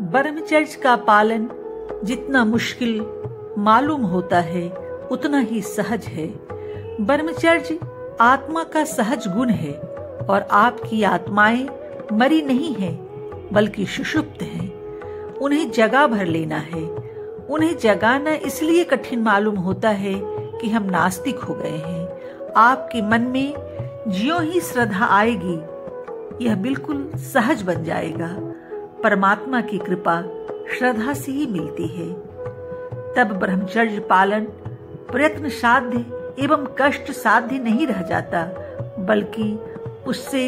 ब्रह्मचर्य का पालन जितना मुश्किल मालूम होता है उतना ही सहज है। ब्रह्मचर्य आत्मा का सहज गुण है और आपकी आत्माएं मरी नहीं है बल्कि सुषुप्त हैं। उन्हें जगा भर लेना है। उन्हें जगाना इसलिए कठिन मालूम होता है कि हम नास्तिक हो गए हैं। आपके मन में ज्यों ही श्रद्धा आएगी यह बिल्कुल सहज बन जाएगा। परमात्मा की कृपा श्रद्धा से ही मिलती है। तब ब्रह्मचर्य पालन प्रयत्न साध्य एवं कष्ट साध्य नहीं रह जाता, बल्कि उससे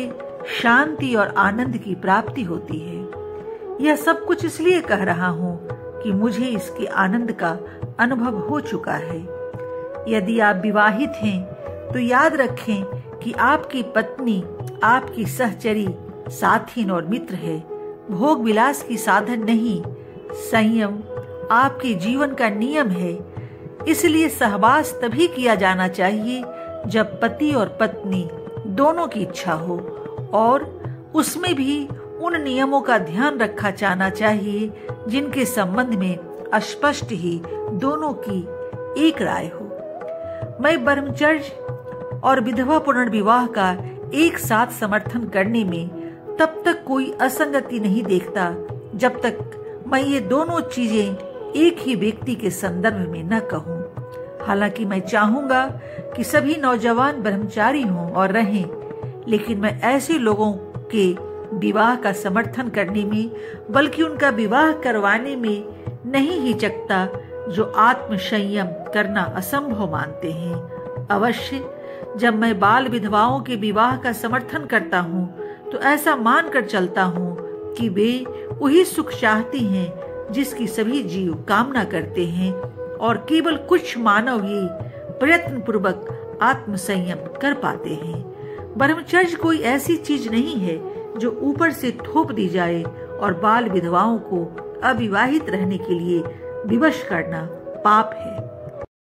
शांति और आनंद की प्राप्ति होती है। यह सब कुछ इसलिए कह रहा हूँ कि मुझे इसके आनंद का अनुभव हो चुका है। यदि आप विवाहित हैं तो याद रखें कि आपकी पत्नी आपकी सहचरी, साथीन और मित्र है, भोग विलास की साधन नहीं। संयम आपके जीवन का नियम है। इसलिए सहवास तभी किया जाना चाहिए जब पति और पत्नी दोनों की इच्छा हो, और उसमें भी उन नियमों का ध्यान रखा जाना चाहिए जिनके संबंध में स्पष्ट ही दोनों की एक राय हो। मैं ब्रह्मचर्य और विधवा पुनर्विवाह का एक साथ समर्थन करने में तब तक कोई असंगति नहीं देखता जब तक मैं ये दोनों चीजें एक ही व्यक्ति के संदर्भ में न कहूं। हालांकि मैं चाहूंगा कि सभी नौजवान ब्रह्मचारी हों और रहें, लेकिन मैं ऐसे लोगों के विवाह का समर्थन करने में बल्कि उनका विवाह करवाने में नहीं हिचकता जो आत्म संयम करना असंभव मानते हैं। अवश्य जब मैं बाल विधवाओं के विवाह का समर्थन करता हूँ तो ऐसा मानकर चलता हूँ कि वे वही सुख चाहती हैं जिसकी सभी जीव कामना करते हैं, और केवल कुछ मानव ही प्रयत्न पूर्वक आत्म संयम कर पाते हैं। ब्रह्मचर्य कोई ऐसी चीज नहीं है जो ऊपर से थोप दी जाए, और बाल विधवाओं को अविवाहित रहने के लिए विवश करना पाप है।